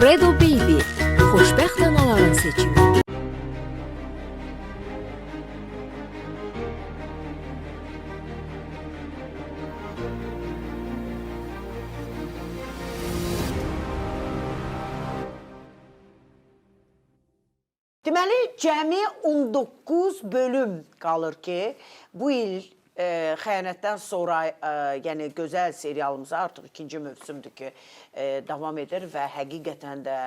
Credo Baby, xoşbəxt anaların seçimi. Deməli, cəmi 19 bölüm qalır ki, bu il xəyanətdən sonra, yəni gözəl serialımıza artıq ikinci mövsümdür ki, davam edir və həqiqətən də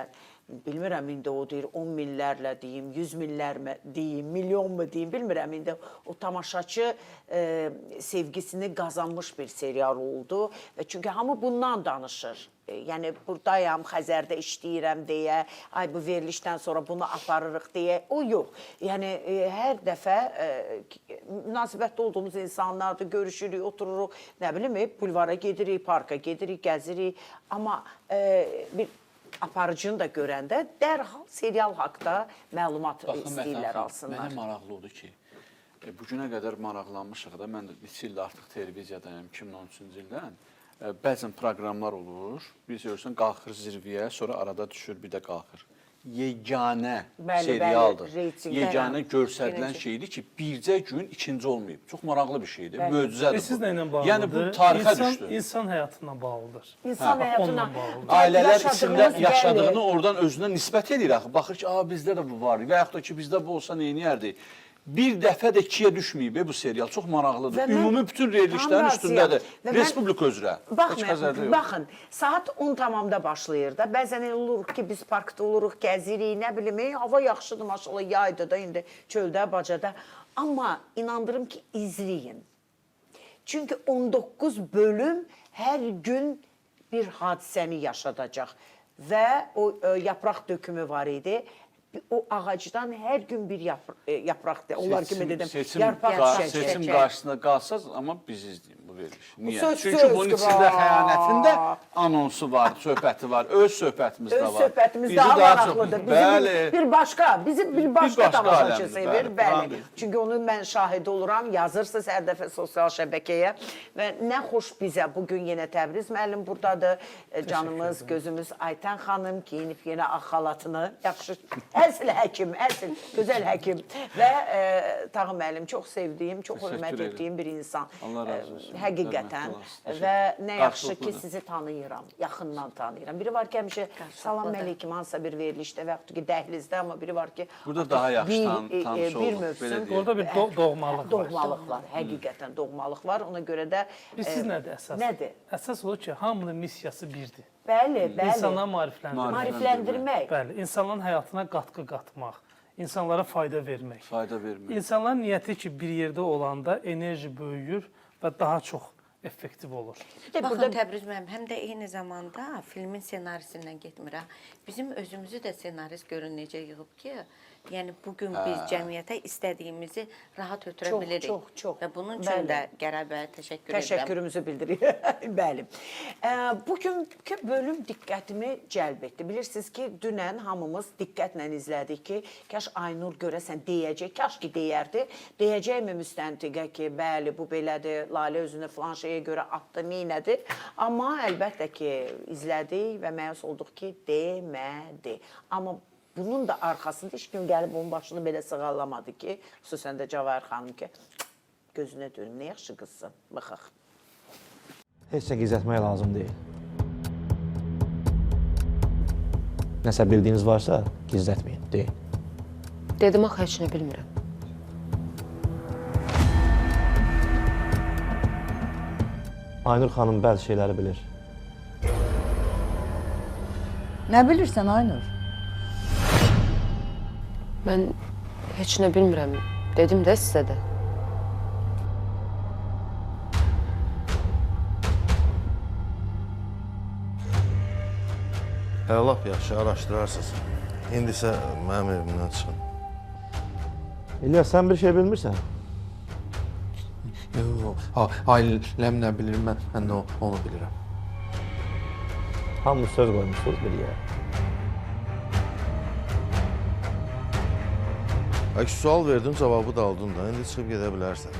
bilmirəm, indi o deyir 10 minlərlə deyim, 100 minlərlə deyim, milyon mu deyim, bilmirəm, indi o tamaşaçı sevgisini qazanmış bir serial oldu. Çünki hamı bundan danışır. Yəni, buradayam, Xəzərdə işləyirəm deyə, ay bu verilişdən sonra bunu aparırıq deyə, o yox. Yəni, hər dəfə münasibətdə olduğumuz insanlardır, görüşürük, otururuq, nə bilim, bulvara gedirik, parka gedirik, gəzirik. Amma bir aparıcını da görəndə dərhal serial haqda məlumat istəyirlər alsınlar. Mənə maraqlı oldu ki, bugünə qədər maraqlanmışıq da, mən neçə ildə artıq televiziyadayım, 2013-cü ildən. Bəzən proqramlar olur, biz görürsən, qalxır zirviyə, sonra arada düşür, bir də qalxır. Yeganə serialdır. Yeganə görsədilən şeydir ki, bircə gün ikinci olmayıb. Çox maraqlı bir şeydir, möcüzədir bu. Sizlə ilə bağlıdır. Yəni, bu tarixə düşdü. İnsan həyatına bağlıdır. İnsan həyatına bağlıdır. Ailələr içində yaşadığını oradan özünə nisbət edir. Baxır ki, bizdə də bu var və yaxud da ki, bizdə bu olsa neyniyərdik? Bir dəfə də ikiyə düşməyib bu serial. Çox maraqlıdır. Ümumi bütün verilişlərin üstündədir. Respublika üzrə. Baxın, saat 10 tamamda başlayır da. Bəzən oluruq ki, biz parkda oluruq, gəzirik, nə bilim, hava yaxşıdır, maşallah, yaydır da, indi çöldə, bacada. Amma inandırım ki, izləyin. Çünki 19 bölüm hər gün bir hadisəni yaşadacaq. Və o yapraq dökümü var idi. O ağacdan hər gün bir yapraq, onlar kimi dedim, yarpaq düşəcək. Seçim qarşısında qalsaz, amma biz izləyim bu veriliş. Niyə? Çünki bunun içində xəyanətində anonsu var, söhbəti var, öz söhbətimiz də var. Öz söhbətimiz daha maraqlıdır. Bir başqa, bizi bir başqa tamaşaçı sevir, bəli. Çünki onu mən şahid oluram, yazırsınız hər dəfə sosial şəbəkəyə və nə xoş bizə, bugün yenə Təbriz müəllim buradadır, canımız, gözümüz Aytən xanım geyinib yenə ağ xalatını, yaxşı, əsl həkim, əsl, gözəl həkim və Tağı müəllim çox sevdiyim, çox hörmət etdiyim bir insan. Allah razı olsun. Həqiqətən və nə yaxşı ki, sizi tanıyıram, yaxından tanıyıram. Biri var ki, həmişə salam əleyküm, hansısa bir verilişdə və yaxud ki, dəhlizdə, amma biri var ki, burada daha yaxşı tanış bir olub. mövsüm. Orada bir doğmalıq var. Doğmalıq var, həqiqətən doğmalıq var. Ona görə də... Siz nədir əsas? Nədir? Əsas odur ki, hamının missiyası birdir. Bəli, bəli. İnsanları maarifləndirmək. Maarifləndirmək. Bəli, insanların həyatına qatqı qatmaq, insanlara fayda vermək. Fayda vermək. İnsanların niyyəti ki, bir yerdə olanda enerji böyüyür və daha çox effektiv olur. Baxın, Təbriz müəllim, həm də eyni zamanda filmin senarisindən getmirəm. Bizim özümüzü də senarist görün necə yığıb ki, yəni bugün biz cəmiyyətə istədiyimizi rahat ötürə bilirik. Çox. Və bunun üçün də Qərəbəyə təşəkkür edirəm. Təşəkkürümüzü bildiririk. Bəli. Bugünkü bölüm diqqətimi cəlb etdi. Bilirsiniz ki, dünən hamımız diqqətlə izlədik ki, kaş Aynur görəsən deyəcək, kaş ki deyərdi. Deyəcəkmi müstəntiqə ki, bəli, bu belədir, Lalə özünü filan şeyə görə atdı, neynədir. Amma əlbəttə ki, izlədik və məyus olduq ki, demədi. Amma bunun da arxasında heç gün gəlib onun başını belə sığallamadı ki, xüsusən də Cavahir xanım ki, gözünə dönüm, nə yaxşı qızsın, baxaq. Heç nə gizlətmək lazım deyil. Nəsə bildiyiniz varsa, gizlətməyin, deyil. Dedim axı, heç nə bilmirəm. Aynur xanım bəzi şeyləri bilir. Nə bilirsən, Aynur? Mən heç nə bilmirəm. Dedim də sizə də. Lap yaxşı, araşdırarsınız. İndi isə mənim evimdən çıxın. İlyas, sən bir şey bilmirsən? Ailəm nə bilir, mən də onu bilirəm. Hamı söz qoymuşsunuz bir yerə. Sual verdim, cavabı da aldın da, indi çıxıb gedə bilərsən.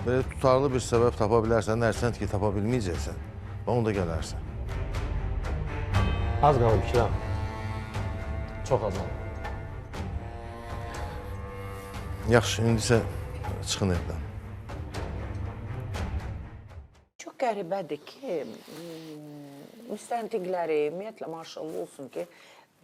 Belə tutarlı bir səbəb tapa bilərsən, nərsənt ki, tapa bilməyəcəksən, onda gələrsən. Az qalıb İkram. Çox az qalıb. Yaxşı, indi isə çıxın evdən. Çox qəribədir ki, müstəntiqləri, ümumiyyətlə maşallah olsun ki,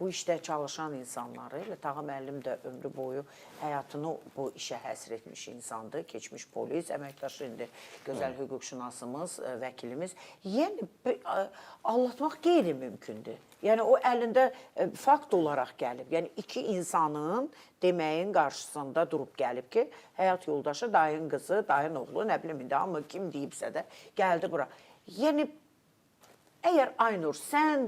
bu işdə çalışan insanları, elə Tağa müəllim də ömrü boyu həyatını bu işə həsr etmiş insandır, keçmiş polis, əməkdaşı indi gözəl hüquqşünasımız, vəkilimiz. Yəni, anlatmaq qeyri-mümkündür. Yəni, o əlində fakt olaraq gəlib. Yəni, iki insanın deməyin qarşısında durub gəlib ki, həyat yoldaşı, dayın qızı, dayın oğlu, nə bilim, indi amma kim deyibsə də gəldi bura. Yəni, əgər Aynur, sən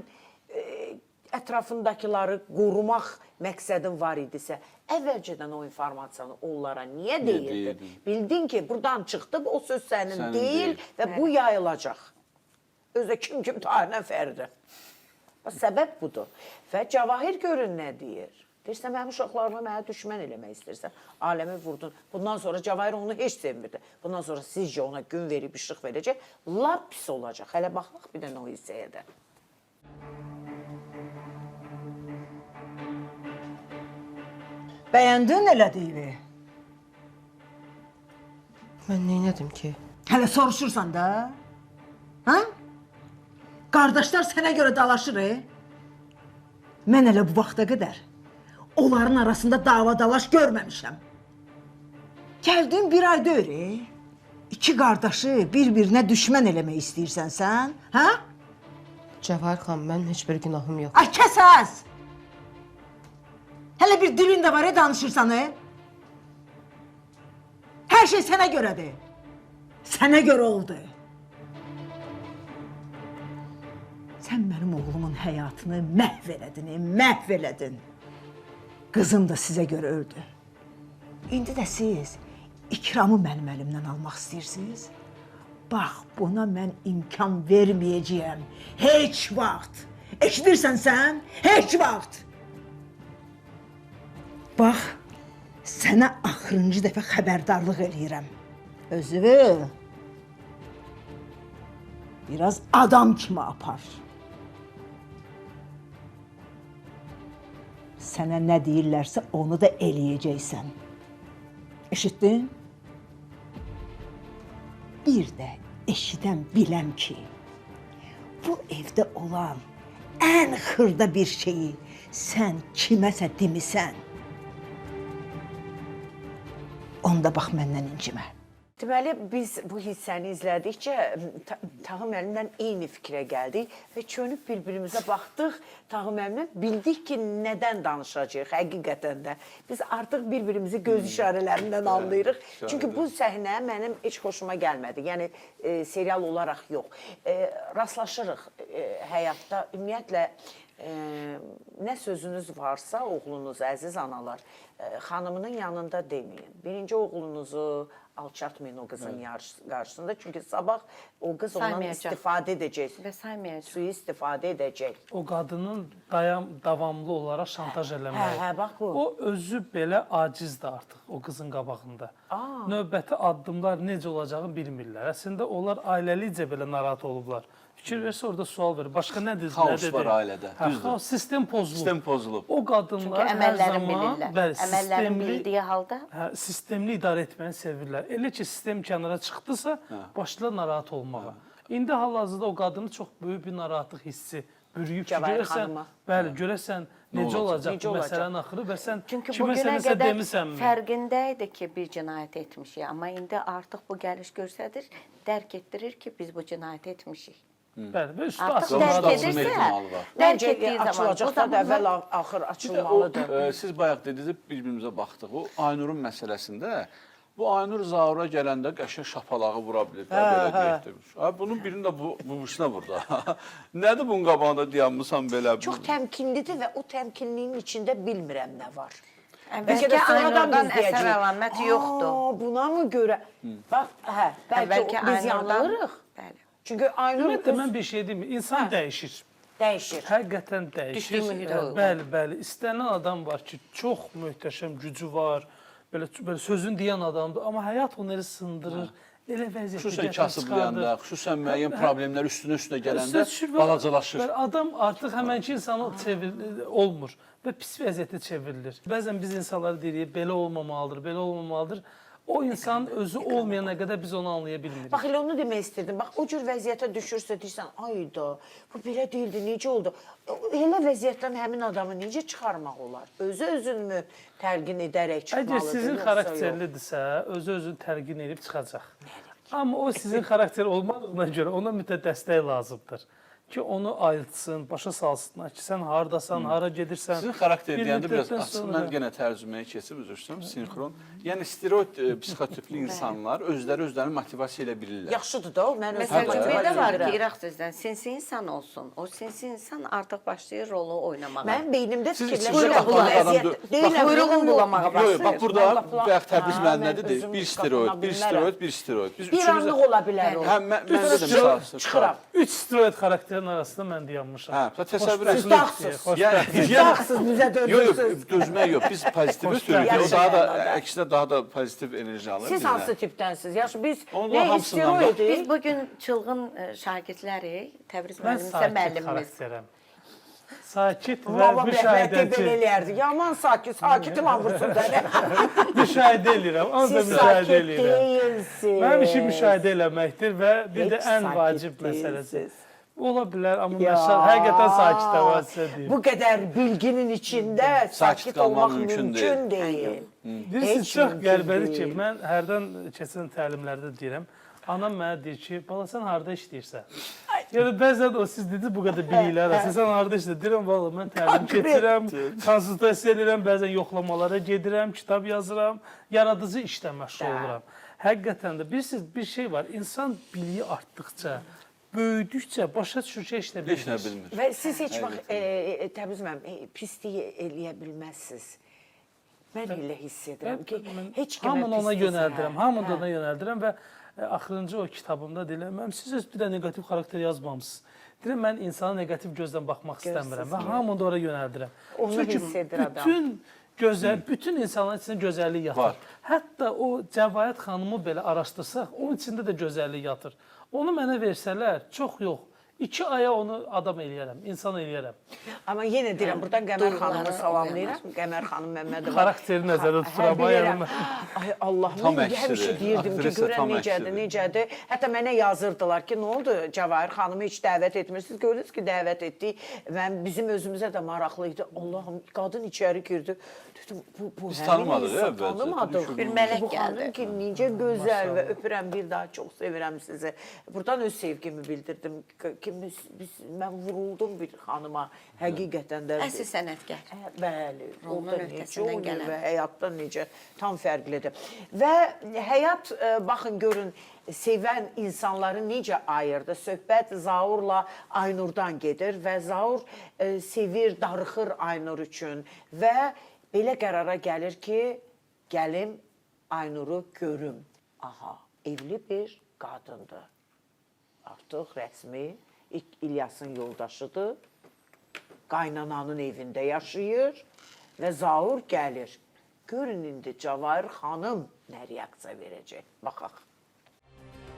ətrafındakiləri qorumaq məqsədin var idisə, əvvəlcədən o informasiyanı onlara niyə deyirdin? Bildin ki, buradan çıxdı, o söz sənin deyil və bu yayılacaq. Özdə kim tarihdən fərqdir. Səbəb budur. Və Cavahir görün nə deyir? Deyirsən, mənim uşaqlarımı mənə düşmən eləmək istəyirsən, aləmi vurdun. Bundan sonra Cavahir onu heç sevmirdi. Bundan sonra sizcə ona gün verib, işıq verəcək, lap pis olacaq. Hələ baxmaq bir dənə o hissəyə də. Bəyəndin elə deyir. Mən neynədim ki? Hələ soruşursan da. Ha? Qardaşlar sənə görə dalaşır. Mən elə bu vaxta qədər onların arasında dava-dalaş görməmişəm. Gəldin bir ay deyir. İki qardaşı bir-birinə düşmən eləmək istəyirsən sən? Ha? Cəvahir xanım, mənim heç bir günahım yox. Ay kəs az! Hələ bir dilin də var, danışırsan, Hər şey sənə görədir. Sənə görə oldu. Sən mənim oğlumun həyatını məhv elədin, məhv elədin. Qızım da sizə görə öldü. İndi də siz İkramı mənim əlimdən almaq istəyirsiniz? Bax, buna mən imkan verməyəcəyəm. Heç vaxt. Eşidirsən sən? Heç vaxt. Bax, sənə axırıncı dəfə xəbərdarlıq eləyirəm. Özünü biraz adam kimi apar. Sənə nə deyirlərsə onu da eləyəcəksən. Eşitdin? Bir də eşidən biləm ki, bu evdə olan ən xırda bir şeyi sən kiməsə demisən, onda bax məndən incimə. Deməli, biz bu hissəni izlədikcə Tağı müəllimdən eyni fikrə gəldik və çönüb bir-birimizə baxdıq. Tağı müəllimlə bildik ki, nədən danışacağıq həqiqətən də. Biz artıq bir-birimizi göz işarələrindən anlayırıq. Çünki bu səhnə mənim heç xoşuma gəlmədi. Yəni, serial olaraq yox. Rastlaşırıq həyatda, ümumiyyətlə, nə sözünüz varsa oğlunuz, əziz analar, xanımının yanında deməyin. Birinci oğlunuzu alçatmayın o qızın qarşısında. Çünki sabah o qız ondan istifadə edəcək. Və saymayacaq. Suyu istifadə edəcək. O qadının davamlı olaraq şantaj eləməyi. Hə, bax bu. O özü belə acizdir artıq o qızın qabağında. Növbəti addımlar necə olacağını bilmirlər. Əslində onlar ailəlicə belə narahat olublar. Fikir versə orada sual verir. Başqa nədir? Xaos var ailədə. Düzdür. Sistem pozulub. Sistem pozulub. O qadınlar Çünki hər əməllərini zaman bilirlər. Əməllərini bildiyi halda sistemli idarə etməni sevirlər. Elə ki, sistem kənara çıxdısa, başlayırlar narahat olmağa. İndi hal-hazırda o qadını çox böyük bir narahatlıq hissi bürüyüb ki, görəsən, bəli, görəsən necə olacaq bu məsələnin axırı və sən kiməsə nəsə demisənmi? Fərqində idi ki, bir cinayət etmişik, amma indi artıq bu gəliş göstərir, dərk etdirir ki, biz bu cinayət etmişik. Bəli, və üstü Artıq açılmalı dərk da edirsə, Məncə açılacaq da əvvəl axır açılmalıdır. Siz bayaq dediniz, bir-birimizə baxdıq. O Aynurun məsələsində, bu Aynur Zaura gələndə qəşəng şapalağı vura bilir. Belə deyək. Bunun birində bu işinə burada. Nədir bunun qabağında dayanmısan belə? Çox təmkinlidir və o təmkinliyin içində bilmirəm nə var. Bəlkə Aynurdan əsər əlaməti yoxdur. Buna mı görə? Bax, bəlkə biz yanılırıq. Çünki Aynur Ümumiyyətlə, mən bir şey deyim, insan dəyişir. Dəyişir. Həqiqətən dəyişir. Bəli. İstənilən adam var ki, çox möhtəşəm gücü var, belə sözün deyən adamdır. Amma həyat onu elə sındırır, elə vəziyyətə Xüsusən gətirib kasıblayanda, çıxardır. xüsusən müəyyən problemlər üstünə gələndə Düşür və balacalaşır. Adam artıq həmənki insana olmur və pis vəziyyətə çevrilir. Bəzən biz insanlara deyirik, belə olmamalıdır, belə olmamalıdır. O insan özü olmayana qədər biz onu anlaya bilmirik. Bax, elə onu demək istirdim. Bax, o cür vəziyyətə düşürsə, deyirsən, ayda, bu belə deyildi, necə oldu? Elə vəziyyətdən həmin adamı necə çıxarmaq olar? Özünmü tərqin edərək çıxmalıdır? Əgər sizin xarakterlidirsə, özünü tərqin edib çıxacaq. Amma o sizin xarakter olmadığına görə ona mütləq dəstək lazımdır. Ki onu ayıltsın, başa salsınlar ki, sən hardasan, hara gedirsən. Sizin xarakter deyəndə biraz müddətdən açıq, sonra- mən yenə tərcüməyə keçib, üzrüstəm, sinxron. Yəni, stereotip psixotipli insanlar özlərini motivasiya elə bilirlər. Yaxşıdır da, mən Məsələn, özümü belə var ki, edirəm. İraq sizdən sinsi insan olsun. O sinsi insan artıq başlayır rolu oynamağa. Mən beynimdə Siz fikirləşirəm. buyurun, adam- Deyirəm, buyruğun bulamağa başlayır. Bax, burada bayaq Təbriz müəllim nə mən dedi? özüm Bir qapına stereotip, bir bilmərəm. stereotip, bir stereotip. Biz Bir üçümüz də- anlıq ola bilər o. Hə, məndə də misal Çıxıram. 3 stereot xarakterin arasında mən dayanmışam. Hə, təsəvvür Siz edin. dağsız. Yəni, Dağsız bizə Yox, döndürsünüz. dözmək yox. Biz pozitiv ötürük. O daha da əksinə daha da pozitiv enerji alır. Siz bizdən. hansı tipdənsiz? Yaxşı, biz Onlar nə hamısından istiyoruz? Biz bugün çılğın şagirdlərik. Təbriz Mən müəllim isə sakit müəllimimiz. xarakterəm. Sakit və Baba rəhmətli belə müşahidəçi. eləyərdi. Yaman sakit lan vursun səni. Müşahidə edirəm, ancaq Siz müşahidə sakit edirəm. deyilsiniz. Mənim işim müşahidə eləməkdir və bir də Heç ən sakit vacib məsələsi. deyilsiniz. Ola bilər, amma Ya. mən həqiqətən sakitəm, mən sizə deyim. Bu qədər bilginin içində sakit qalmaq olmaq mümkün mümkün deyil. Bilirsiniz, Heç çox mümkün qəribədir ki, deyil. mən hərdən keçən təlimlərdə deyirəm, anam mənə deyir ki, bala sən harda işləyirsən? Yəni bəzən o siz dediniz bu qədər biliklər arasında sən harda işləyirsən? Deyirəm valla mən təlim keçirəm, konsultasiya edirəm, bəzən yoxlamalara gedirəm, kitab yazıram, yaradıcı işlə məşğul oluram. Həqiqətən də bilirsiniz bir şey var, insan biliyi artdıqca, böyüdükcə başa düşür ki, heç nə Heç nə bilmir. bilmir. Və siz heç vaxt Təbriz müəllim pisliyi eləyə bilməzsiniz. Mən elə hiss edirəm ki, heç kimə Hamını ona pislik yönəldirəm, hə, hamını hə. ona yönəldirəm və axırıncı o kitabımda deyirəm, mən siz öz bir də neqativ xarakter yazmamısınız. Deyirəm, mən insana neqativ gözlə baxmaq istəmirəm və hamını da ora yönəldirəm. Onu Çünki hiss edir adam. bütün insanların içində gözəllik yatır. Var. Hətta o Cəvahət xanımı belə araşdırsaq, onun içində də gözəllik yatır. Onu mənə versələr, çox yox. 2 aya onu adam eləyərəm, insan eləyərəm. Amma yenə deyirəm, buradan Qəmər xanımı Duyğuları salamlayıram. Qəmər xanım Məmmədova. Xarakteri nəzərdə tuturam, Bilirəm. ayağımı. Ay Allah, Tam mən əksidir. həmişə deyirdim ki, Aktrisa görən tam necədir, əksidir. necədir. Hətta mənə yazırdılar ki, nə oldu? Cəvahir xanımı heç dəvət etmirsiniz. Gördünüz ki, dəvət etdik. Bizim özümüzə də maraqlı idi. Allahım, qadın içəri girdi. Dedim, bu Biz həmin tanımadıq, insan əvvəlcə. tanımadıq. Bir mələk Bu xanım gəldi. ki, necə gözəl və öpürəm, bir daha çox sevirəm sizi. Buradan öz sevgimi bildirdim ki, mən vuruldum bir xanıma. Həqiqətən də. Əsl sənətkar. Bəli, Rolunun orada necə öhdəsindən oynayır gələn. və həyatdan necə tam fərqlidir. Və həyat, baxın, görün, sevən insanları necə ayırdı. Söhbət Zaurla Aynurdan gedir və Zaur sevir, darıxır Aynur üçün və belə qərara gəlir ki, gəlim Aynuru görüm. Aha, evli bir qadındır. Artıq rəsmi İlyasın yoldaşıdır. Qaynananın evində yaşayır və Zaur gəlir. Görün indi Cavahir xanım nə reaksiya verəcək. Baxaq.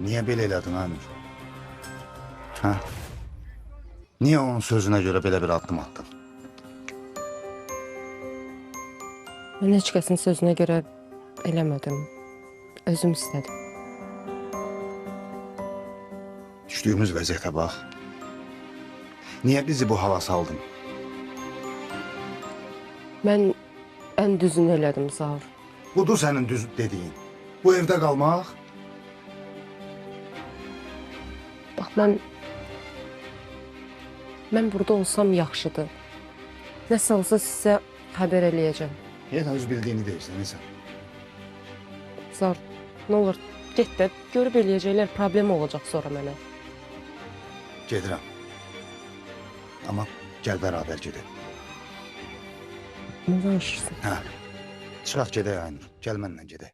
Niyə belə elədin Aynur? Hə? Niyə onun sözünə görə belə bir addım atdın? Mən heç kəsin sözünə görə eləmədim. Özüm istədim. Düşdüyümüz vəziyyətə bax. Niyə bizi bu hala saldın? Mən ən düzünü elədim Zaur. Budur sənin düz dediyin. Bu evdə qalmaq? Bax, mən burada olsam yaxşıdır. Nəsə olsa sizə xəbər eləyəcəm. Yenə öz bildiyini deyirsən, nəsə? Zaur, nə olur, get də görüb eləyəcəklər, problem olacaq sonra mənə. Gedirəm. Amma gəl bərabər gedək. Nə danışırsın? Hə. Çıxaq gedək Aynur. Gəl mənlə gedək.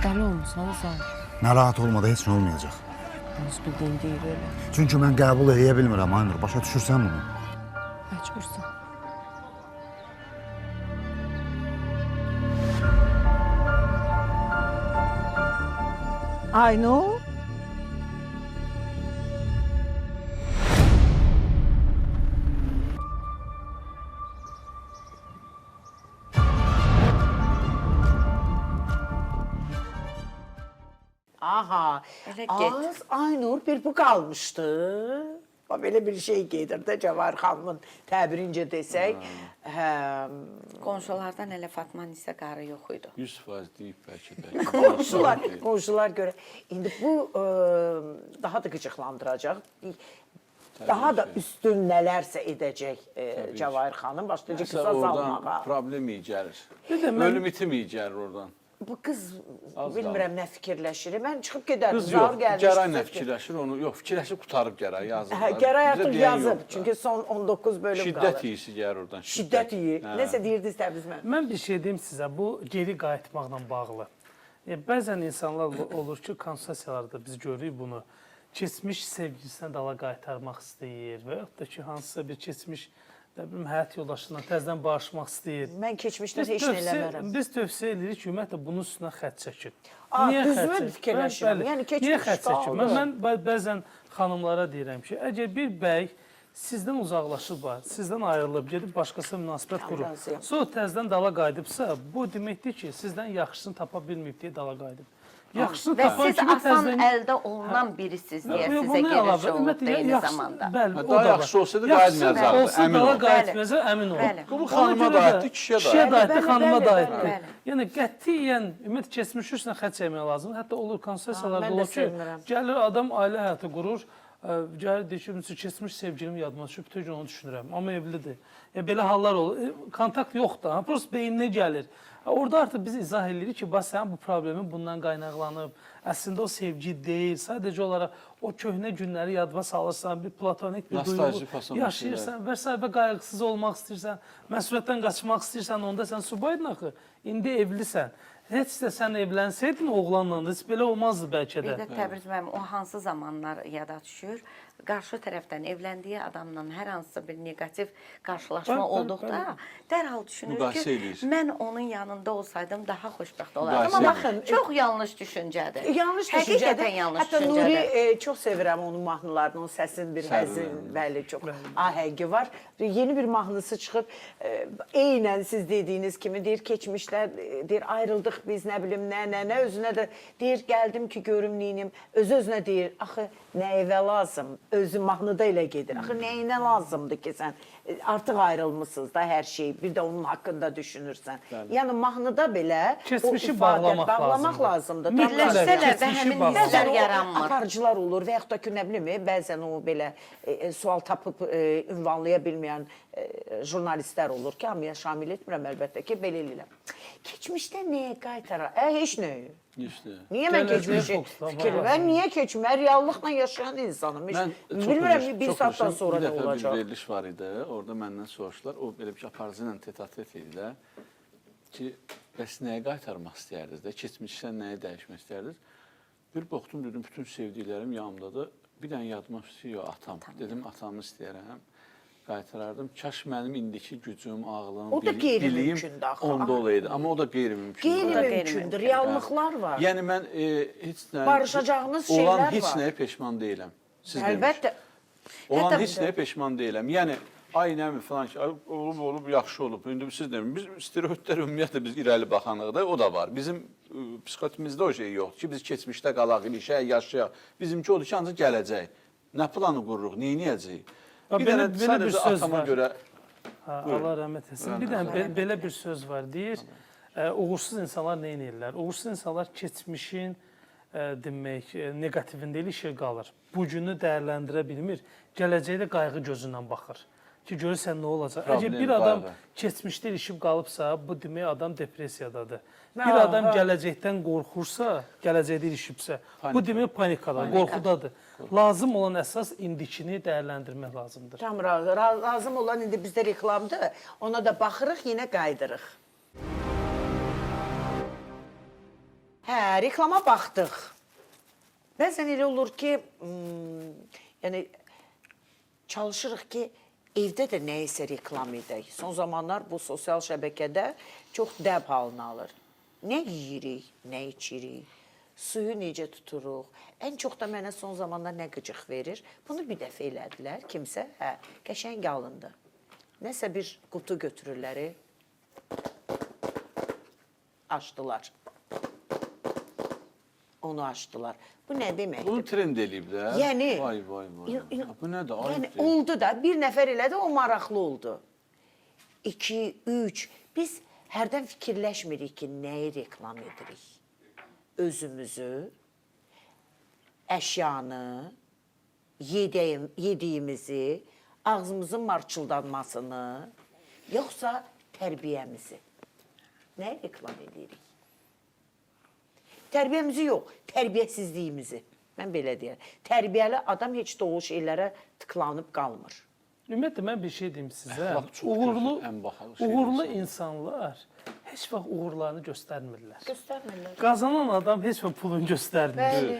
Dəli olmusan Zaur. Narahat olmada heç nə olmayacaq. Öz bildiyin deyir elə. Çünki mən qəbul edə bilmirəm Aynur. Başa düşürsən bunu? Məcbursan. Aynur? Aha. Elə Az Aynur bir bu qalmışdı. Belə bir şey gedirdi Cəvahir xanımın təbirincə desək. Hə, Qonşulardan elə Fatma Nisə qarı yox idi. 100% deyib bəlkə də. qonşular görə. İndi bu daha da qıcıqlandıracaq. Daha da üstün nələrsə edəcək Cəvahir xanım. Başlayacaq Nəsə qısas oradan almağa. problem iyi gəlir. də mən- Ölüm itimi iyi gəlir oradan. Bu qız Az bilmirəm nə fikirləşir. Mən çıxıb gedərdim. Qız Zar yox, gəlmişdi. Gəray nə fikirləşir onu, yox, fikirləşib qutarıb Gəray yazır. Hə, Gəray artıq yazıb. Çünki son 19 bölüm qalır. Şiddət iyisi gəlir oradan. Şiddət iyi. Hə. Nəsə deyirdiniz təbriz mən. Mən bir şey deyim sizə, bu geri qayıtmaqla bağlı. Bəzən insanlar olur ki, konsultasiyalarda biz görürük bunu. Keçmiş sevgilisinə dala qaytarmaq istəyir və yaxud da ki, hansısa bir keçmiş nə bilim, həyat yoldaşından təzədən barışmaq istəyir. Mən keçmişdə heç nə eləmərəm. Biz tövsiyə edirik ki, ümumiyyətlə bunun üstünə xətt çəkin. Düzmü fikirləşirəm? Yəni keçmiş Niyə xətt çəkin? qaldı. Mən bəzən xanımlara deyirəm ki, əgər bir bəy sizdən uzaqlaşıb, sizdən ayrılıb, gedib başqasına münasibət qurub, razıyam. sonra təzədən dala qayıdıbsa, bu deməkdir ki, sizdən yaxşısını tapa bilməyib deyə dala qayıdıb. Yaxşısını Və tapan siz kimi asan təzədən... əldə olunan birisiz deyə sizə Bundan giriş əlavə, olub ümumiyyətlə, eyni yaxşı- zamanda. Bəli, Hə, o daha da var. yaxşı olsaydı Yaxşısı qayıtmayacaqdı, olsa əmin dala ol. qayıtmayacaq, əmin ol. Bəli. Bu Ona xanıma görə da də aiddir, kişiyə də kişiyə aiddir. də aiddir, Bəli, xanıma bəli, da bəli, aiddir. bəli. Yəni qətiyyən ümumiyyətlə keçmiş üstünə xətt çəkmək lazımdır. Hətta olur konsultasiyalarda mən də olur ki, sevmirəm. gəlir adam ailə həyatı qurur, gəlir deyir ki, "Məsələn, keçmiş sevgilim yadıma düşüb, bütün gün onu düşünürəm, amma evlidir." Belə hallar olur. Kontakt yoxdur, prosta beyninə gəlir. Orada artıq biz izah edirik ki, bax sənin bu problemin bundan qaynaqlanıb. Əslində o sevgi deyil, sadəcə olaraq o köhnə günləri yadıma salırsan, bir platonik bir duyğu Nostaljik fason bir yaşayırsan və və qayğısız olmaq istəyirsən, məsuliyyətdən qaçmaq istəyirsən, onda sən subaydın axı. İndi evlisən. Heç də sən evlənsəydin oğlanla, heç belə olmazdı bəlkə Bir də. də Təbriz müəllim, o hansı zamanlar yada düşür? Qarşı tərəfdən evləndiyi adamla hər hansısa bir neqativ qarşılaşma Bəli, olduqda dərhal düşünür Müqayisə ki, eləyir. mən onun yanında olsaydım daha xoşbəxt olardım. Müqayisə Amma eləyir. baxın, çox yanlış düşüncədir. Yanlış düşüncədir. Həqiqətən yanlış Hətta Nuri düşüncədir. çox sevirəm onun mahnılarını, onun səsin bir Sərvər. həzin, bəli, çox ahəngi var. Yeni bir mahnısı çıxıb, eynən siz dediyiniz kimi deyir, keçmişdə deyir, ayrıldıq biz, nə bilim, nə, özünə də deyir, gəldim ki, görüm neynim, özünə deyir, axı nə evə lazım, özü mahnıda elə gedir. Axı nəyinə lazımdır ki, sən artıq ayrılmısınız da hər şey, bir də onun haqqında düşünürsən. Yəni mahnıda belə Keçmişi o ifadə- bağlamaq lazımdır. Birləşsələr də Keçmişi həmin bağlamaq. hisslər Bəzən o yaranmır. aparıcılar olur və yaxud da ki, nə bilim, bəzən o belə sual tapıb ünvanlaya bilməyən jurnalistlər olur ki, hamıya şamil etmirəm əlbəttə ki, belə eləyirəm. Keçmişdə nəyə qaytarar? Heç nəyə. İşte. Niyə mən Gələcəyə keçmişi fokuslanmaq fikirləşirəm? Mən niyə keçmir? Mən reallıqla yaşayan insanım. Heç bilmirəm, bir saatdan sonra bir da dəfə olacaq. bir veriliş var idi, orada məndən soruşdular, o belə bir aparıcı ilə tetatet idilər ki, bəs nəyə qaytarmaq istəyirdiniz də, keçmişdən nəyə dəyişmək istəyirdiniz? Bir baxdım, dedim, bütün sevdiklərim yanımdadır, bir dənə yadıma düşüyor atam. Dedim, atamı istəyirəm, qaytarardım. Kaş mənim indiki gücüm, ağlım, O da biliyim qeyri-mümkündür axı. onda olaydı. Amma o da qeyri-mümkündür. Qeyri-mümkündür, reallıqlar var. Yəni mən heç nə... Barışacağınız şeylər Olan var. heç nəyə peşman deyiləm. Siz demiş. Əlbəttə. Olan Hətta- heç nəyə peşman deyiləm. Yəni, ay nəmi falan ki, olub, yaxşı olub. İndi siz demin, biz stereotiplər ümumiyyətlə biz irəli baxanlıqda o da var. Bizim psixotimizdə o şey yoxdur ki, biz keçmişdə qalaq, ilişək, yaşayaq. Bizimki odur ki, ancaq gələcək. Nə planı qururuq, neyniyəcəyik? Bir dənə sadəcə atama görə... Allah rəhmət etsin. Bir dənə belə bir söz var, deyir, uğursuz insanlar nə edirlər? Uğursuz insanlar keçmişin demək, negativində ilişir qalır. Bu günü dəyərləndirə bilmir, gələcəkdə qayğı gözündən baxır. Ki, görürsən nə olacaq? Əgər bir adam keçmişdə ilişib qalıbsa, bu demək adam depressiyadadır. Bir adam gələcəkdən qorxursa, gələcəkdə ilişibsə, bu demək panikadadır, qorxudadır. Lazım olan əsas indikini dəyərləndirmək lazımdır. Tam lazım olan indi bizdə reklamdır. Ona da baxırıq, yenə qaydırıq. Hə, reklama baxdıq. Bəzən elə olur ki, yəni çalışırıq ki, evdə də nəyisə reklam edək. Son zamanlar bu sosial şəbəkədə çox dəb halını alır. Nə yeyirik, nə içirik, suyu necə tuturuq. Ən çox da mənə son zamanlar nə qıcıq verir? Bunu bir dəfə elədilər kimsə. Hə, qəşəng alındı. Nəsə bir qutu götürürlər. Açdılar. Onu açdılar. Bu nə deməkdir? Bunu trend eləyiblər. Yəni, Vay. Bu nədir? Yəni, oldu da, bir nəfər elədi, o maraqlı oldu. 2, 3, biz hərdən fikirləşmirik ki, nəyi reklam edirik? Özümüzü, əşyanı, yediyimizi, ağzımızın marçıldanmasını, yoxsa tərbiyəmizi. Nəyi reklam edirik? Tərbiyəmizi yox, tərbiyəsizliyimizi. Mən belə deyərəm. Tərbiyəli adam heç də o şeylərə tıklanıb qalmır. Ümumiyyətlə, mən bir şey deyim sizə. Əxlaq çox gözəl, ən bahalı şey Uğurlu insan. insanlar heç vaxt uğurlarını göstərmirlər. Göstərmirlər. Qazanan adam heç vaxt pulunu göstərmir. Bəli.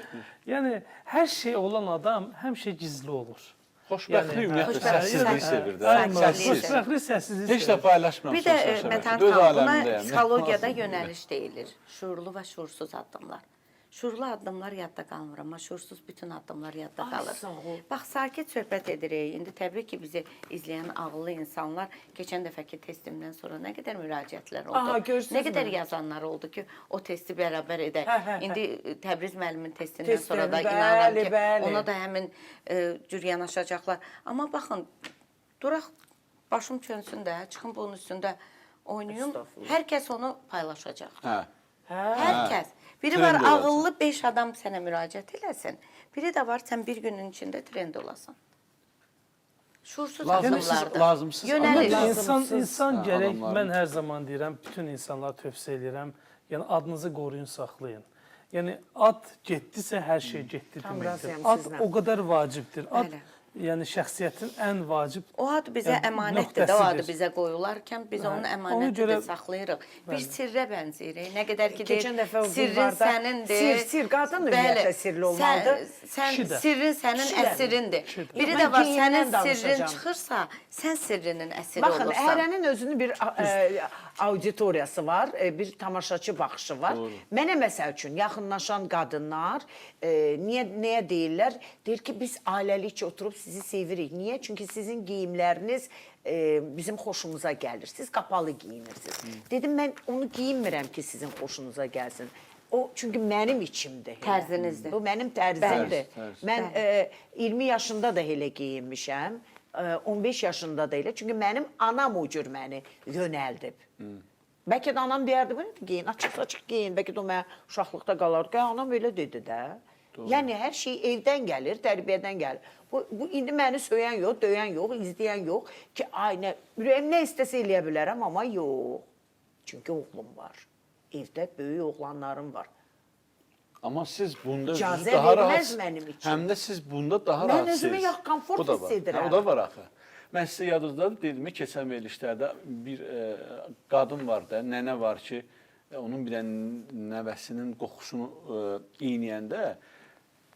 Yəni, hər şey olan adam həmişə gizli olur. Xoşbəxtlik ümumiyyətlə səssizliyi sevir də. Xoşbəxtlik səssizliyi Heç də paylaşmıram. Bir də Mətan Öz xanım, buna aləmindəyəm. psixologiyada yönəliş deyilir. Şuurlu və şuursuz addımlar. Şuurlu addımlar yadda qalmır, amma şuursuz bütün addımlar yadda qalır. sağ ol. Bax, sakit söhbət edirik. İndi təbii ki, bizi izləyən ağıllı insanlar keçən dəfəki testimdən sonra nə qədər müraciətlər oldu. Aha, görürsünüzmü? Nə qədər yazanlar oldu ki, o testi bərabər edək. Hə. İndi Təbriz müəllimin testindən Testdən, sonra da bəli, inanıram ki, bəli. ona da həmin cür yanaşacaqlar. Amma baxın, duraq başım çönsün də, çıxın bunun üstündə oynayın. Hər kəs onu paylaşacaq. Hə. Hər kəs. Biri Trend var olasın. ağıllı 5 adam sənə müraciət eləsin. Biri də var sən bir günün içində trend olasan. Şuursuz adımlardır. lazımsız Yönəliş. adamlar. İnsan Hə, gərək, adamların. mən hər zaman deyirəm, bütün insanlara tövsiyə edirəm, yəni adınızı qoruyun, saxlayın. Yəni ad getdisə hər şey getdi Tam deməkdir. razıyam Ad sizlə. o qədər vacibdir. Ad Bəli. yəni şəxsiyyətin ən vacib. O ad bizə Yəni, əmanətdir də, o adı nöqtəsidir. bizə qoyularkən biz onun Ona əmanətini görə- saxlayırıq. Bir sirrə bənzəyirik. Nə qədər ki Keçən dəfə o sirrin bulvarda sənindir. sir, qadın ümumiyyətlə sirli olmalıdır. Sən Kişi də. sirrin sənin Kişi də. əsirindir. Yox, Biri mən də var geyimdən sənin sirrin danışacağam. çıxırsa, sən sirrinin əsiri Baxın, olursan. hərənin özünün bir auditoriyası var, bir tamaşaçı baxışı var. Mənə məsəl üçün yaxınlaşan qadınlar nəyə deyirlər? Deyir ki, biz ailəlikcə oturub sizi sevirik. Niyə? Çünki sizin geyimləriniz bizim xoşumuza gəlir. Siz qapalı giyinirsiniz. Dedim, mən onu giyinmirəm ki, sizin xoşunuza gəlsin. O çünki mənim içimdir. Tərzinizdir. Bu mənim tərzimdir. Tərz. Mən 20 yaşında da elə geyinmişəm. 15 yaşında da elə. Çünki mənim anam o cür məni yönəldib. Bəlkə də anam deyərdi, bu nədir giyin, açıq giyin. Bəlkə də o mənə uşaqlıqda qalardı. Anam elə dedi də. Yəni, hər şey evdən gəlir, tərbiyədən gəlir. Bu indi məni söyən yox, döyən yox, izləyən yox ki, ay, ürəyim nə istəsə eləyə bilərəm, amma yox. Çünki oğlum var. Evdə böyük oğlanlarım var. Amma siz bunda İcazə özünüz daha verməz rahat. mənim üçün. Həm də siz bunda daha Mən rahatsınız. özümü komfort Bu da hiss var. edirəm. Hə, o da var axı. Mən sizə yadınızdadır, dedim ki, keçən verilişlərdə bir qadın var da, nənə var ki, onun bir nəvəsinin qoxusunu iynəyəndə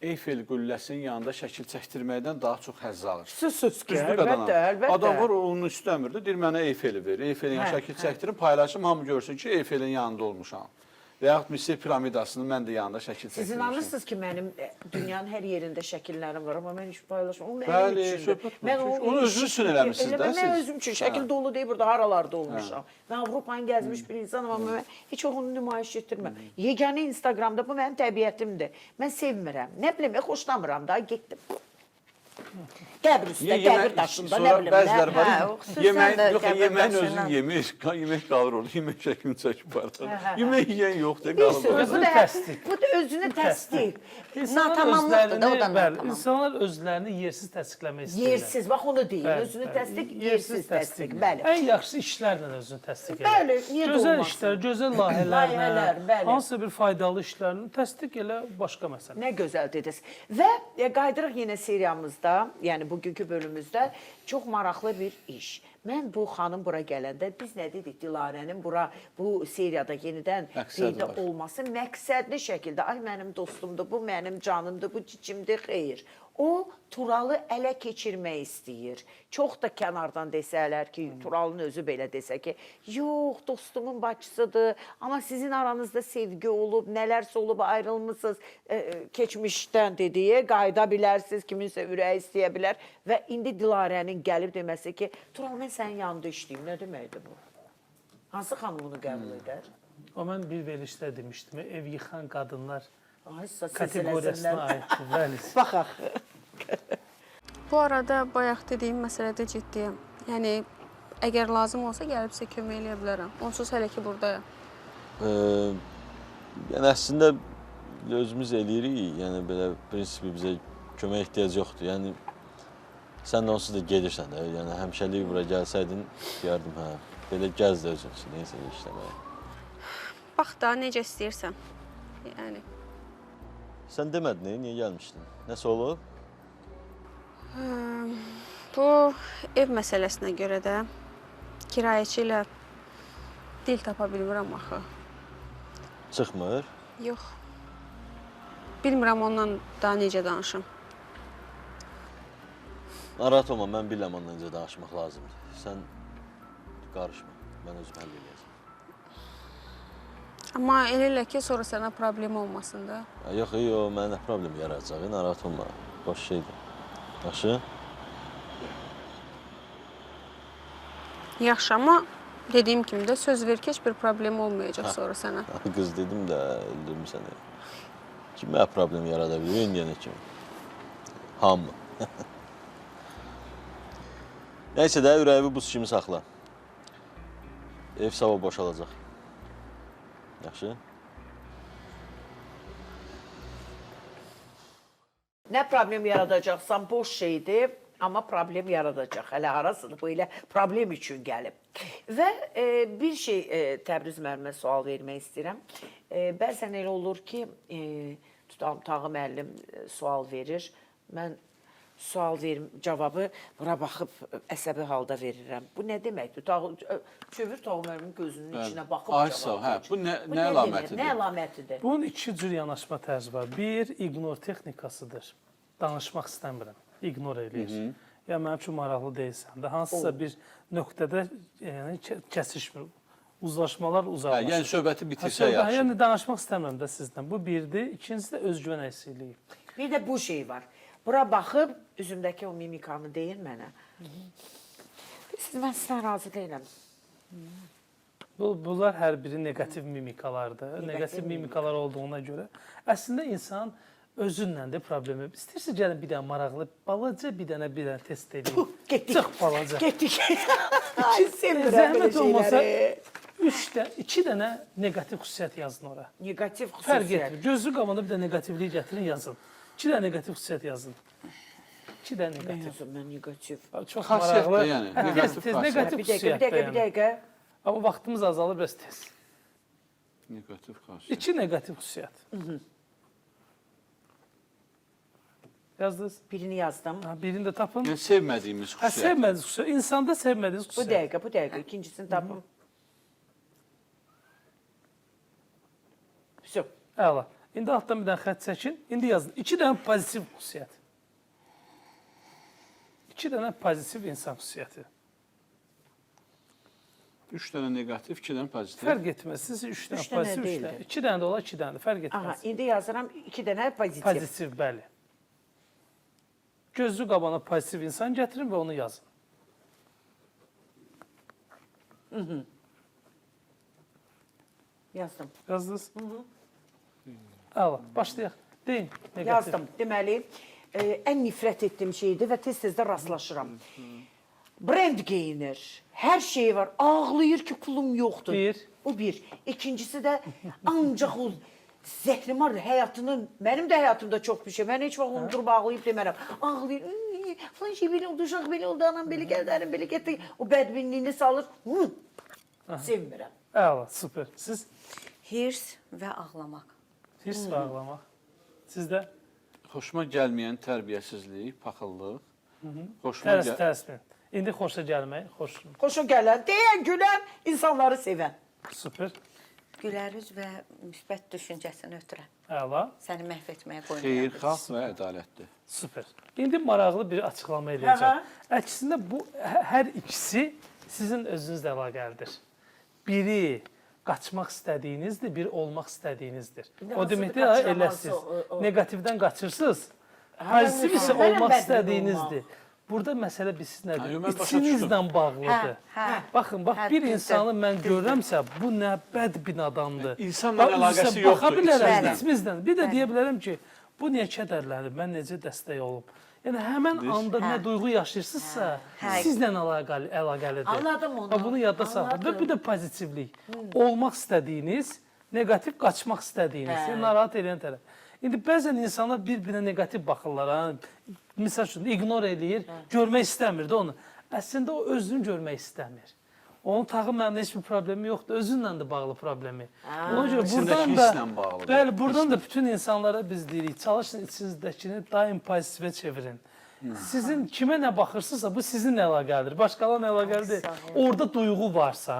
Eyfel qülləsinin yanında şəkil çəkdirməkdən daha çox həzz alır. Söz ki, Düzdür qadına? əlbəttə. Adam var, onu istəmirdi. Deyir, mənə Eyfeli ver. Eyfelin yanına şəkil çəkdirin, paylaşım, hamı görsün ki, Eyfelin yanında olmuşam. Və yaxud Misir piramidasının mən də yanında şəkil çəkdirmişim. Siz inanırsınız ki, mənim dünyanın hər yerində şəkillərim var, amma mən heç paylaşmam. O Bəli, mənim üçündür. söhbət Mən var. Onu özünüz üçün eləmisiniz də Mən siz. özüm üçün şəkil dolu deyil, burada haralarda olmuşam. Mən Avropanı gəzmiş bir insanım, amma mən heç onu nümayiş etdirməm. Yeganə Instagramda bu mənim təbiətimdir. Mən sevmirəm. Nə bilim, xoşlamıram da, getdim. Qəbr üstə, qəbr daşında, nə bilim. Bəziləri var, Hə, o xüsusən yeməyin, də yox, qəbir yeməyin daşıyla. özünü yemir, yemək qalır orada, yemək şəklini çəkib bardır. Yemək yeyən yoxdur, Bir qalır sözü, orada. bu da təsdiq. bu da özünü təsdiq. Natamamlıqdır da, o da bəli, natamam. insanlar özlərini yersiz təsdiqləmək istəyirlər. Yersiz, bax onu deyil. Bəli, Özünü bəli. təsdiq, yersiz təsdiq. Bəli. Ən yaxşısı işlərlə özünü təsdiq elə. Bəli, niyə də Gözəl olmasın? işlər, gözəl Layihələr, layihələrlə, bəli. hansısa bir faydalı işlərlə təsdiq elə başqa məsələ. Nə gözəl dediniz. Və qayıdırıq yenə seriyamızda, yəni bugünkü bölümümüzdə çox maraqlı bir iş. Mən bu xanım bura gələndə biz nə dedik? Dilarənin bu seriyada yenidən Məqsədi peyda var. olması məqsədli şəkildə ay mənim dostumdur, bu mənim canımdır, bu cicimdir, xeyr. O Turalı ələ keçirmək istəyir. Çox da kənardan desələr ki, Turalın özü belə desə ki, yox, dostumun bacısıdır, amma sizin aranızda sevgi olub, nələrsə olub, ayrılmısınız, keçmişdən dediyi, qayıda bilərsiniz, kiminsə ürəyi istəyə bilər və indi Dilarənin gəlib deməsi ki, Tural, mən sənin yanında işləyim, nə deməkdir bu? Hansı xanım bunu qəbul edər? O mən bir verilişdə demişdim, ev yıxan qadınlar Ay, kateqoriyasına aiddir. Bəli. Baxaq. Bu arada bayaq dediyim məsələdə ciddiyəm. Yəni, əgər lazım olsa gəlib sizə kömək eləyə bilərəm. Onsuz hələ ki buradayam. Yəni əslində özümüz eləyirik. Yəni belə prinsipi bizə kömək ehtiyac yoxdur. Yəni sən də onsuz da gedirsən də. Yəni həmişəlik bura gəlsəydin, deyərdim, hə, belə gəz də özün üçün, neysə işləməyə. Bax da, necə istəyirsən. Yəni. Sən demədin, niyə gəlmişdin? Nəsə olub? Bu ev məsələsinə görə də kirayəçi ilə dil tapa bilmirəm axı. Çıxmır? Yox. Bilmirəm onunla daha necə danışım. Narahat olma, mən biləm onunla necə danışmaq lazımdır. Sən qarışma, mən özüm həll edəcəm. Amma elə ki, sonra sənə problem olmasın da. Yox, yox, mənə nə problem yaradacaq, narahat olma, boş şeydir. Yaxşı? Yaxşı, amma dediyim kimi də söz ver ki, heç bir problem olmayacaq sonra sənə. Qız dedim də, öldürüm səni. Kim mənə problem yarada bilir, indiyənə kimi? Hamı. Nəysə də, ürəyi buz kimi saxla. Ev sabah boşalacaq. Yaxşı? Nə problem yaradacaqsan boş şeydir, amma problem yaradacaq. Hələ harasıdır, bu elə problem üçün gəlib. Və bir şey Təbriz müəllimə sual vermək istəyirəm. Bəzən elə olur ki, tutalım, Tağı müəllim sual verir. Mən sual verim, cavabı bura baxıb əsəbi halda verirəm. Bu nə deməkdir? Çövür Tağı müəllimin gözünün içinə baxıb cavab verir. Bu nə əlamətidir? Nə əlamətidir? Bunun iki cür yanaşma tərzi var. Bir, ignor texnikasıdır. Danışmaq istəmirəm. İgnor eləyir. Ya mənim üçün maraqlı deyilsən də, hansısa bir nöqtədə kəsişmir. Uzlaşmalar uzaqlaşır. Yəni söhbəti bitirsə yaxşı. Yəni danışmaq istəmirəm də sizdən. Bu birdir. İkincisi də özgüvən əksikliyi. Bir də bu şey var. Bura baxıb, üzümdəki o mimikanı deyir mənə. Mən sizdən razı deyiləm. Bunlar hər biri negativ mimikalardır. Negativ mimikalar olduğuna görə. Əslində insan özünlə də problemi. İstəyirsə gəlin bir dənə maraqlı, balaca bir dənə test edeyim. Getdik. Çox balaca. Getdik. Ay, sevirəm belə Zəhmət olmasa şeyləri. 2 dənə negativ xüsusiyyət yazın ora. Negativ Fərq xüsusiyyət. etmir. Gözlü qabanda bir də negativliyi gətirin, yazın. 2 dənə negativ xüsusiyyət yazın. 2 dənə Nə negativ. yazım mən negativ? Çox Xasiyyət maraqlı. də yəni, negativ Tez, xasiyyət. negativ Bir dəqiqə, xüsusiyyət bir dəqiqə. Amma vaxtımız azalır, bəs tez. Negativ xasiyyət. 2 negativ xüsusiyyət. Yazdınız? Birini yazdım. Birini də tapın. Yəni sevmədiyimiz xüsusiyyət. Sevmədiniz xüsusiyyət. İnsanda sevmədiniz Bu xüsusiyyət. dəqiqə. İkincisini tapım. Все. Əla. İndi altdan bir dənə xətt çəkin. İndi yazın. 2 dənə pozitiv xüsusiyyət. 2 dənə pozitiv insan xüsusiyyəti. 3 dənə negativ, 2 dənə pozitiv. Fərq etməz. Siz 3 dənə Üç dənə pozitiv, 3 deyildi. dənə. 2 dənə də olar, 2 dənə də. Fərq Aha, etməz. indi yazıram 2 dənə pozitiv. Pozitiv, bəli. Gözlü qabana pozitiv insan gətirin və onu yazın. Yazdım. Yazdınız? Əla. Başlayaq. Deyin. Negativ. Yazdım. Deməli, ən nifrət etdiyim şeydir və tez-tez də rastlaşıram. Brend geyinir. Hər şey var. Ağlayır ki, pulum yoxdur. Bir. O bir. İkincisi də ancaq o zəhrimar həyatının, mənim də həyatımda çox bir şey. Mən heç vaxt onu durub ağlayıb demərəm. Ağlayır. Falan şey belə oldu, uşaq belə oldu, anam belə gəldi, anam belə getdi. O bədbinliyini salır. Sevmirəm. Əla, super. Siz? Hirs və ağlamaq. Hirs və ağlamaq. Sizdə? Xoşuma gəlməyən tərbiyəsizlik, paxıllıq. Xoşuma Tərsmin. İndi xoşa gəlmək, xoş. Xoşa gələn, deyən, gülən, insanları sevən. Super. gülərüz və müsbət düşüncəsini ötürən. Əla. Səni məhv etməyə qoymayan. Xeyirxah və ədalətli. Süper. İndi maraqlı bir açıqlama edəcəm. Əksinə bu hər ikisi sizin özünüzlə əlaqəlidir. Biri qaçmaq istədiyinizdir, biri olmaq istədiyinizdir. O deməkdir, elə siz negativdən qaçırsınız, pozitiv isə olmaq istədiyinizdir. Burada məsələ bilsiz nədir? İçinizlə bağlıdır. Baxın, bax bir insanı mən görürəmsə, bu nə bədbin adamdır. İnsanla əlaqəsi yoxdur. Baxa bilərəm içimizdən. Bir də deyə bilərəm ki, bu niyə kədərlənib, mən necə dəstək olum. Yəni həmən anda nə duyğu yaşayırsınızsa, sizlə əlaqəlidir. Anladım onu. Bunu yadda saxlayın. Bir də pozitivlik. Olmaq istədiyiniz, negativ qaçmaq istədiyiniz, narahat edən tərəf. İndi bəzən insanlar bir-birinə negativ baxırlar. Misal üçün, ignor eləyir, görmək istəmir də onu. Əslində o özünü görmək istəmir. Onun tağı mənim heç bir problemi yoxdur. Özünlə də bağlı problemi. Ona görə buradan da, bəli, buradan da bütün insanlara biz deyirik, çalışın içinizdəkini daim pozitivə çevirin. Sizin kimə nə baxırsınızsa, bu sizinlə əlaqəlidir. Başqalarla əlaqəli deyil. Orada duyğu varsa,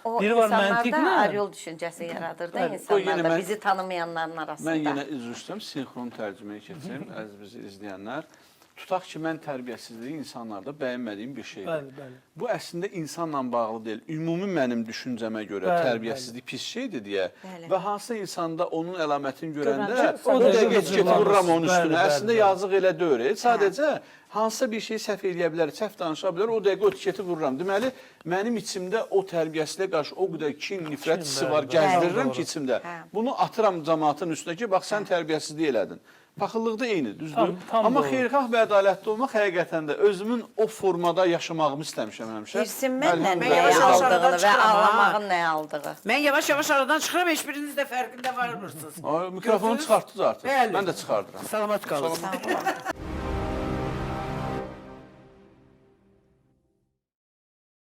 biri var məntiqlə. O insanlarda areol düşüncəsi yaradır da insanlarda, bizi tanımayanların arasında. Mən yenə üzr istəyirəm, sinxron tərcüməyə keçim, əziz bizi izləyənlər. Tutaq ki, mən tərbiyəsizliyi insanlarda bəyənmədiyim bir şeydir. Bu əslində insanla bağlı deyil. Ümumi mənim düşüncəmə görə tərbiyəsizlik pis şeydir deyə və hansısa insanda onun əlamətini görəndə o dəqiqə get vururam onun üstünə. Əslində yazıq elə deyil. Sadəcə hansısa bir şey səhv eləyə bilər, səhv danışa bilər, o dəqiqə o etiketi vururam. Deməli, mənim içimdə o tərbiyəsizliyə qarşı o qədər kin, nifrət hissi var, gəzdirirəm ki, içimdə. Bunu atıram cəmaatın üstünə ki, bax sən tərbiyəsizlik elədin. Paxıllıqda eyni, düzdür? Amma xeyirxah və ədalətli olmaq həqiqətən də özümün o formada yaşamağımı istəmişəm həmişə. Hirsin mənlə nəyə aldığını və ağlamağın nəyə aldığı. Mən yavaş-yavaş aradan çıxıram, heç biriniz də fərqində varmırsınız. Mikrofonu çıxartdınız artıq. Mən də çıxardıram. Salamat qalın.